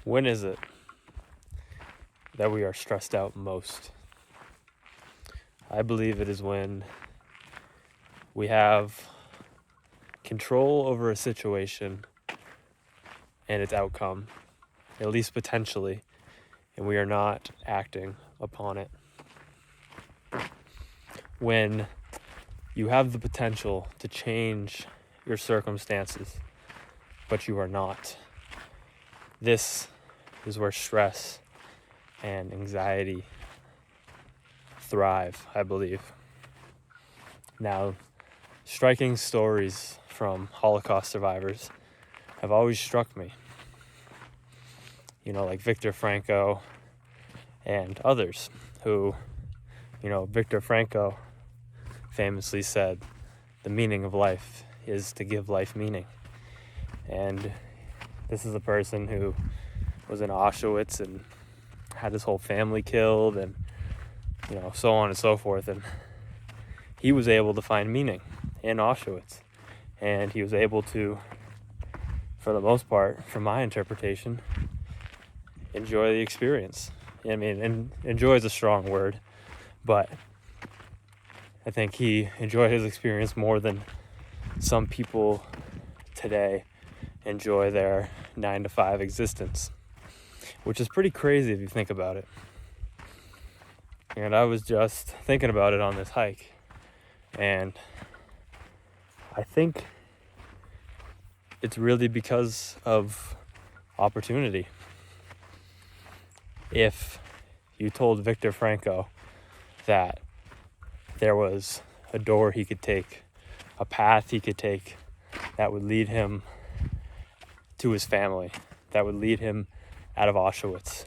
When is it that we are stressed out most? I believe it is when we have control over a situation and its outcome, at least potentially, and we are not acting upon it. When you have the potential to change your circumstances, but you are not. This is where stress and anxiety thrive, I believe. Now, striking stories from Holocaust survivors have always struck me. Like Viktor Frankl and others who, Viktor Frankl famously said, the meaning of life is to give life meaning. And this is a person who was in Auschwitz and had his whole family killed and, so on and so forth. And he was able to find meaning in Auschwitz. And he was able to, for the most part, from my interpretation, enjoy the experience. And enjoy is a strong word, but I think he enjoyed his experience more than some people today enjoy their 9-to-5 existence, which is pretty crazy if you think about it. And I was just thinking about it on this hike, and I think it's really because of opportunity. If you told Viktor Frankl that there was a door he could take, a path he could take that would lead him to his family, that would lead him out of Auschwitz,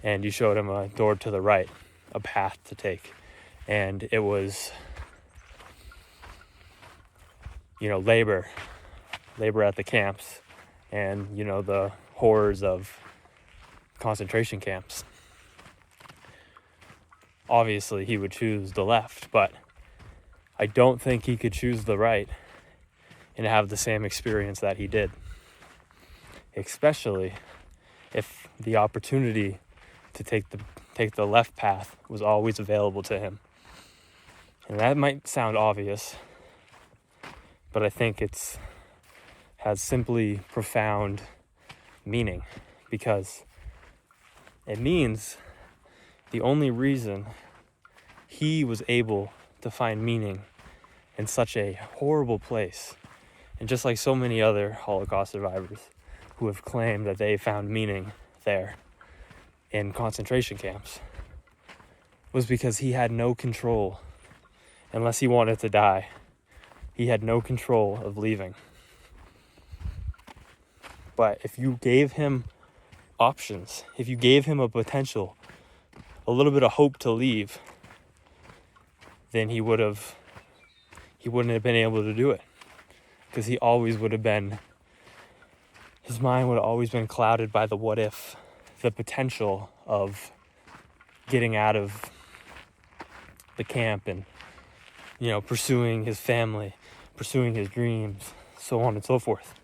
and you showed him a door to the right, a path to take, and it was, labor at the camps, and, the horrors of concentration camps. Obviously, he would choose the left, but I don't think he could choose the right and have the same experience that he did. Especially if the opportunity to take the left path was always available to him. And that might sound obvious, but I think has simply profound meaning, because it means the only reason he was able to find meaning in such a horrible place, and just like so many other Holocaust survivors who have claimed that they found meaning there in concentration camps, was because he had no control. Unless he wanted to die, he had no control of leaving. But if you gave him options, if you gave him a potential, a little bit of hope to leave, then he wouldn't have been able to do it, because his mind would have always been clouded by the what if, the potential of getting out of the camp and, pursuing his family, pursuing his dreams, so on and so forth.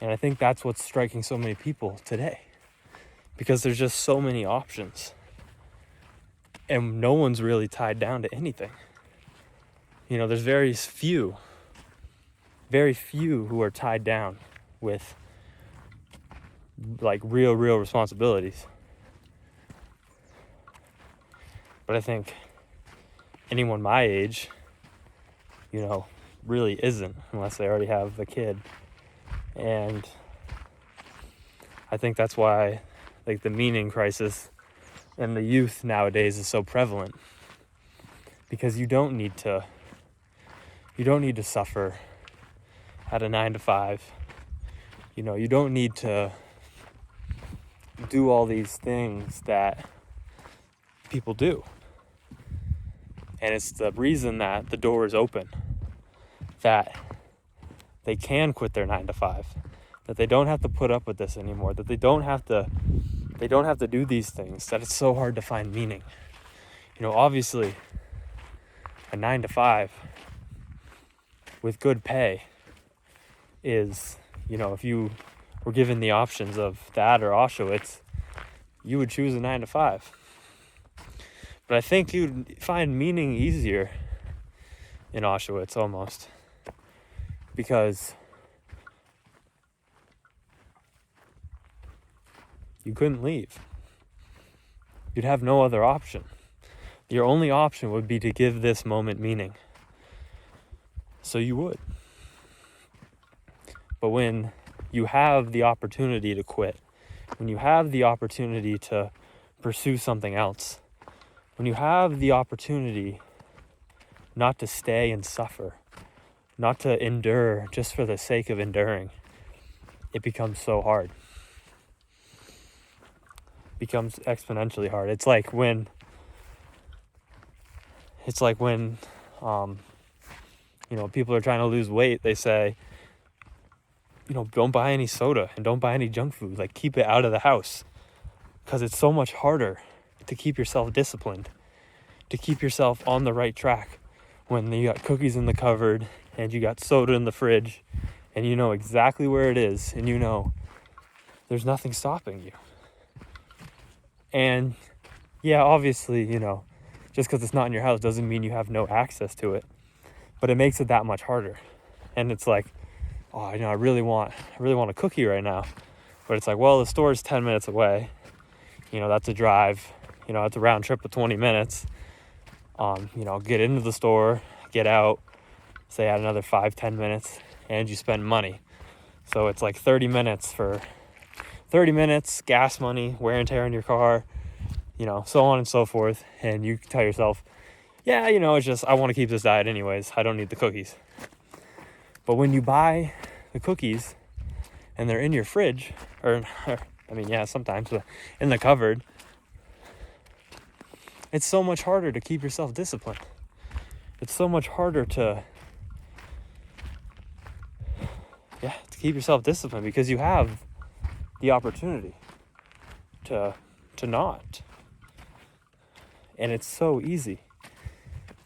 And I think that's what's striking so many people today, because there's just so many options and no one's really tied down to anything. There's very few who are tied down with like real responsibilities. But I think anyone my age, really isn't, unless they already have a kid. And I think that's why the meaning crisis in the youth nowadays is so prevalent, because you don't need to suffer at a 9-to-5. You don't need to do all these things that people do. And it's the reason that the door is open, that they can quit their 9-to-5, that they don't have to put up with this anymore, that they don't have to do these things, that it's so hard to find meaning. Obviously a 9-to-5 with good pay is, if you were given the options of that or Auschwitz, you would choose a 9 to 5. But I think you'd find meaning easier in Auschwitz almost, because you couldn't leave. You'd have no other option. Your only option would be to give this moment meaning. So you would. But when you have the opportunity to quit, when you have the opportunity to pursue something else, when you have the opportunity not to stay and suffer, not to endure just for the sake of enduring, it becomes so hard. It becomes exponentially hard. It's like when people are trying to lose weight, they say, don't buy any soda and don't buy any junk food. Like, keep it out of the house, because it's so much harder to keep yourself disciplined, to keep yourself on the right track when you got cookies in the cupboard and you got soda in the fridge and you know exactly where it is and you know there's nothing stopping you. And yeah, obviously, just because it's not in your house doesn't mean you have no access to it, but it makes it that much harder. And it's like, I really want a cookie right now, but it's like, well, the store is 10 minutes away. That's a drive. It's a round trip of 20 minutes. Get into the store, get out, say add another 5-10 minutes, and you spend money. So it's like 30 minutes, gas money, wear and tear in your car, so on and so forth. And you tell yourself, it's just, I want to keep this diet anyways. I don't need the cookies. But when you buy the cookies and they're in your fridge, sometimes in the cupboard, it's so much harder to keep yourself disciplined. It's so much harder to keep yourself disciplined because you have the opportunity to not. And it's so easy.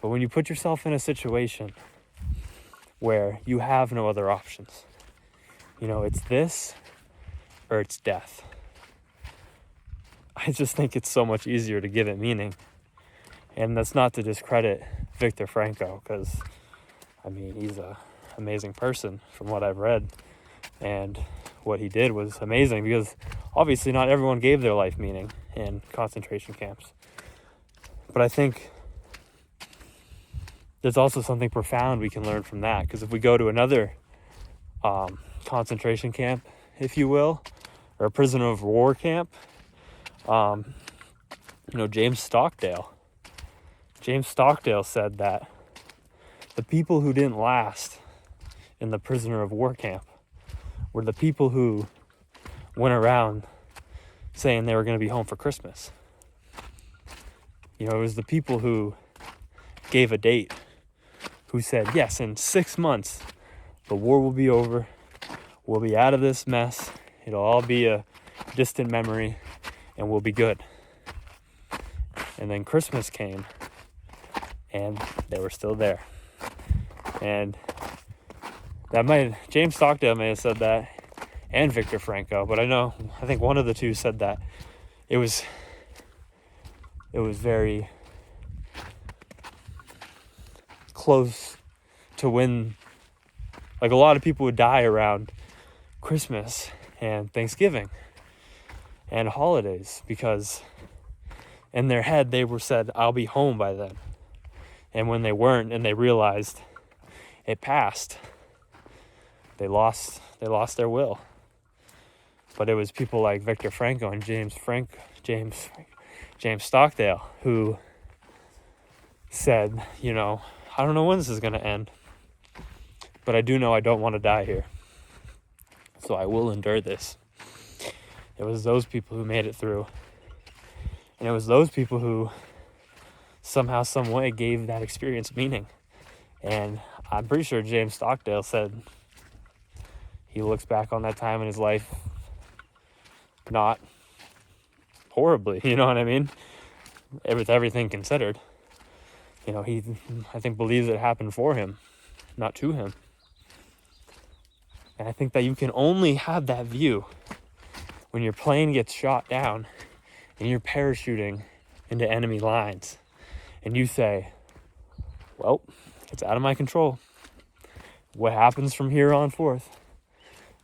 But when you put yourself in a situation where you have no other options, it's this or it's death. I just think it's so much easier to give it meaning. And that's not to discredit Viktor Frankl, because he's an amazing person from what I've read, and what he did was amazing, because obviously not everyone gave their life meaning in concentration camps. But I think there's also something profound we can learn from that, because if we go to another concentration camp, if you will, or a prisoner of war camp, James Stockdale said that the people who didn't last in the prisoner of war camp were the people who went around saying they were going to be home for Christmas. It was the people who gave a date, who said, yes, in 6 months, the war will be over. We'll be out of this mess. It'll all be a distant memory, and we'll be good. And then Christmas came, and they were still there. And James Stockdale may have said that, and Viktor Frankl, but I think one of the two said that it was very close to when, like, a lot of people would die around Christmas and Thanksgiving and holidays, because in their head they were said, I'll be home by then. And when they weren't and they realized it passed, they lost their will. But it was people like Viktor Frankl and James Stockdale who said, I don't know when this is going to end, but I do know I don't want to die here. So I will endure this. It was those people who made it through. And it was those people who somehow, some way gave that experience meaning. And I'm pretty sure James Stockdale said he looks back on that time in his life not horribly, you know what I mean? With everything considered. He, I think, believes it happened for him, not to him. And I think that you can only have that view when your plane gets shot down and you're parachuting into enemy lines and you say, well, it's out of my control. What happens from here on forth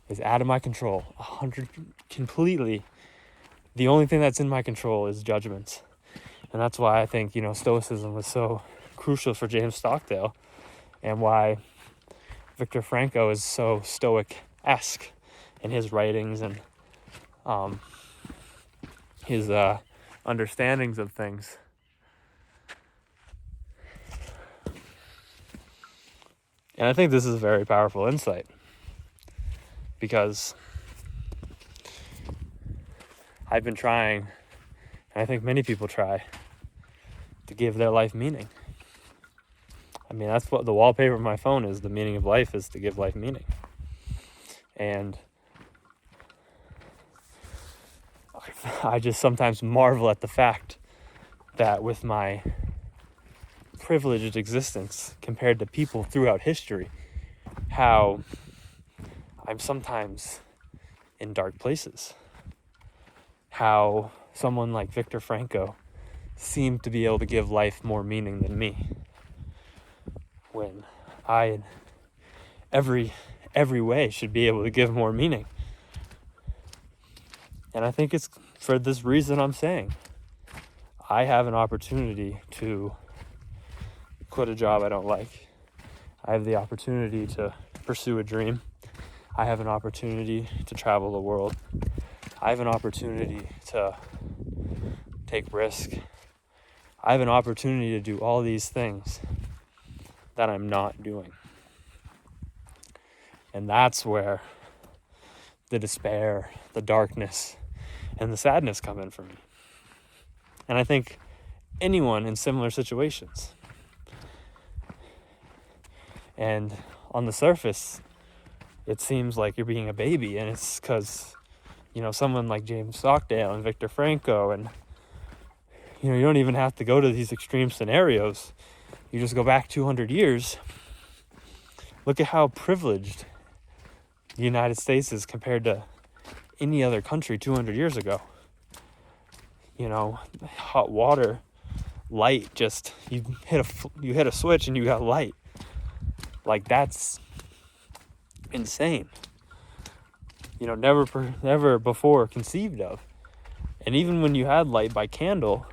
is out of my control. 100 completely. The only thing that's in my control is judgments. And that's why I think, Stoicism was so crucial for James Stockdale, and why Viktor Frankl is so Stoic-esque in his writings and his understandings of things. And I think this is a very powerful insight, because I've been trying, and I think many people try, to give their life meaning. I mean, that's what the wallpaper of my phone is. The meaning of life is to give life meaning. And I just sometimes marvel at the fact that with my privileged existence compared to people throughout history, how I'm sometimes in dark places. How someone like Viktor Frankl seemed to be able to give life more meaning than me, when I, in every way, should be able to give more meaning. And I think it's for this reason I'm saying I have an opportunity to quit a job I don't like. I have the opportunity to pursue a dream. I have an opportunity to travel the world. I have an opportunity to take risk. I have an opportunity to do all these things that I'm not doing. And that's where the despair, the darkness, and the sadness come in for me. And I think anyone in similar situations. And on the surface, it seems like you're being a baby, and it's because, someone like James Stockdale and Viktor Frankl, and, you don't even have to go to these extreme scenarios. You just go back 200 years. Look at how privileged the United States is compared to any other country 200 years ago. Hot water, light, just you hit a switch and you got light. Like, that's insane. Never before conceived of. And even when you had light by candle,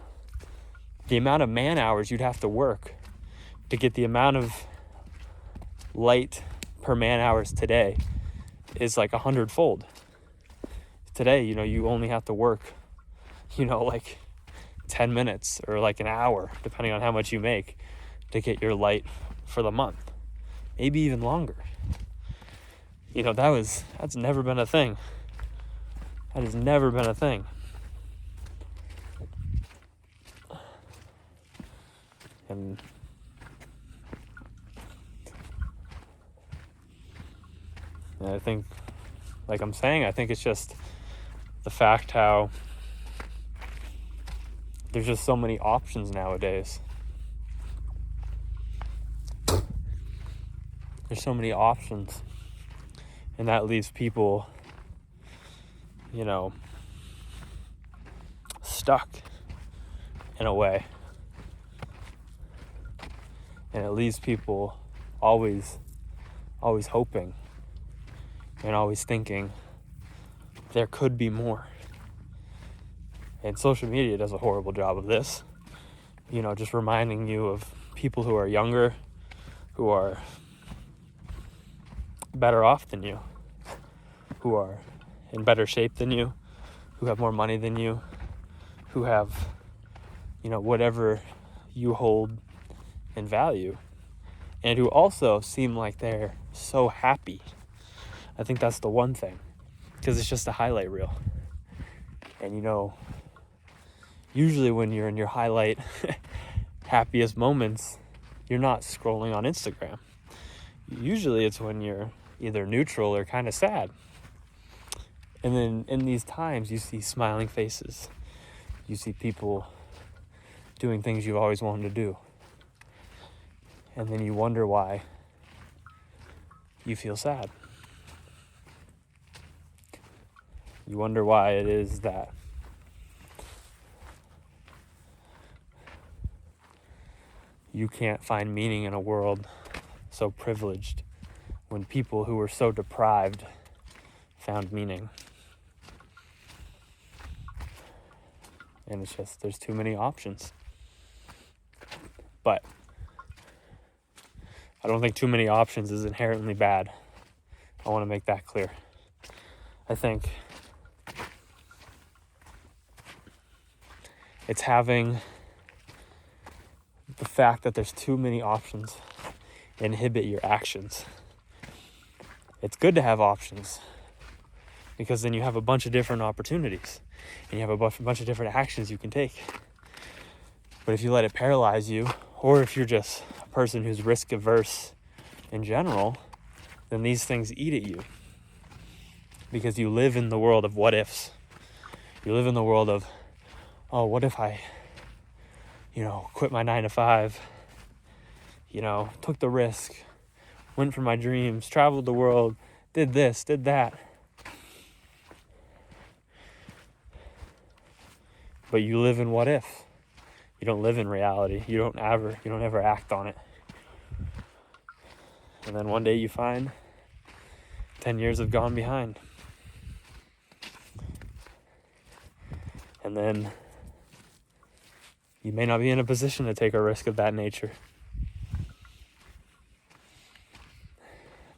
the amount of man hours you'd have to work to get the amount of light per man hours today is like 100-fold. Today, you only have to work, like 10 minutes or like an hour, depending on how much you make, to get your light for the month. Maybe even longer. That's never been a thing. That has never been a thing. And I think, like I'm saying, I think it's just the fact how there's just so many options nowadays. There's so many options. And that leaves people, stuck in a way. And it leaves people always hoping and always thinking there could be more. And social media does a horrible job of this. Just reminding you of people who are younger, who are better off than you, who are in better shape than you, who have more money than you, who have, whatever you hold in value, and who also seem like they're so happy. I think that's the one thing, because it's just a highlight reel. And usually when you're in your highlight happiest moments, you're not scrolling on Instagram. Usually it's when you're either neutral or kind of sad. And then in these times, you see smiling faces. You see people doing things you've always wanted to do. And then you wonder why you feel sad. You wonder why it is that you can't find meaning in a world so privileged when people who were so deprived found meaning. And it's just, there's too many options. But I don't think too many options is inherently bad. I want to make that clear. I think it's having the fact that there's too many options inhibit your actions. It's good to have options because then you have a bunch of different opportunities and you have a bunch of different actions you can take. But if you let it paralyze you, or if you're just a person who's risk averse in general, then these things eat at you because you live in the world of what ifs. You live in the world of, oh, what if I, quit my 9 to 5, took the risk, went for my dreams, traveled the world, did this, did that. But you live in what if. You don't live in reality. You don't ever act on it. And then one day you find 10 years have gone behind. And then you may not be in a position to take a risk of that nature.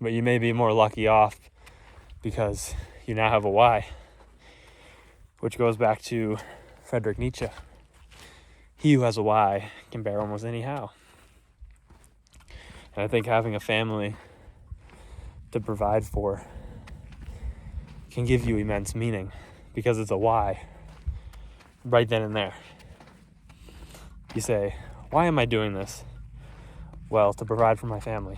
But you may be more lucky off because you now have a why. Which goes back to Friedrich Nietzsche. He who has a why can bear almost any how. And I think having a family to provide for can give you immense meaning because it's a why right then and there. You say, why am I doing this? Well, to provide for my family,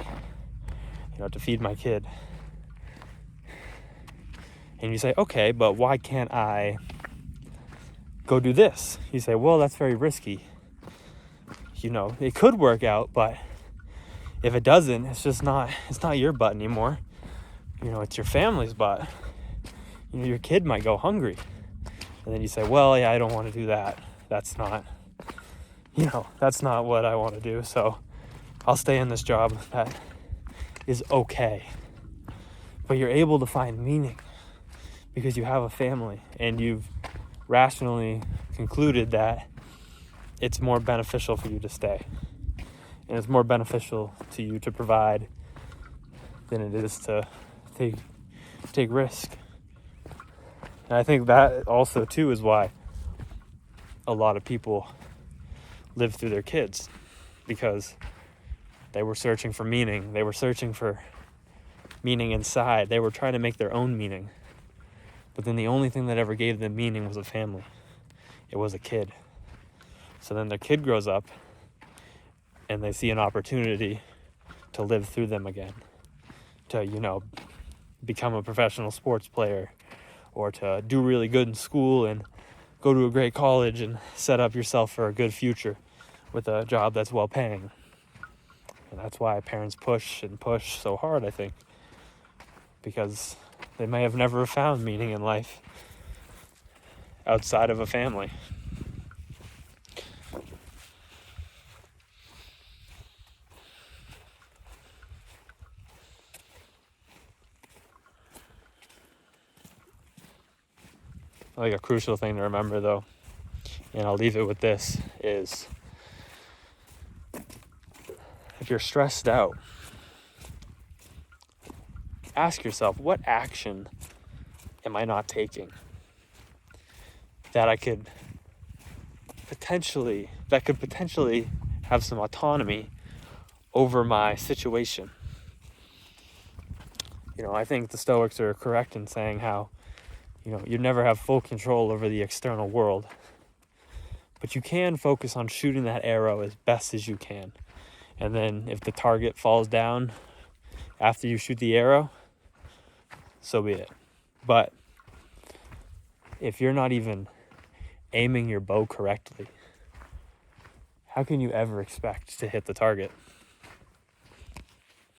to feed my kid. And you say, okay, but why can't I go do this? You say, well, that's very risky. It could work out, but if it doesn't, it's not your butt anymore. It's your family's butt. Your kid might go hungry. And then you say, well, yeah, I don't want to do that. That's not what I want to do. So I'll stay in this job that is okay. But you're able to find meaning because you have a family and you've rationally concluded that it's more beneficial for you to stay. And it's more beneficial to you to provide than it is to take risk. And I think that also, too, is why a lot of people live through their kids. Because they were searching for meaning. They were searching for meaning inside. They were trying to make their own meaning. But then the only thing that ever gave them meaning was a family. It was a kid. So then their kid grows up and they see an opportunity to live through them again. To, become a professional sports player or to do really good in school and go to a great college and set up yourself for a good future with a job that's well paying. And that's why parents push so hard, I think. Because they may have never found meaning in life outside of a family. I think a crucial thing to remember, though, and I'll leave it with this, is if you're stressed out, ask yourself, what action am I not taking that could potentially have some autonomy over my situation? I think the Stoics are correct in saying how, you never have full control over the external world, but you can focus on shooting that arrow as best as you can. And then if the target falls down after you shoot the arrow, so be it. But if you're not even aiming your bow correctly, how can you ever expect to hit the target?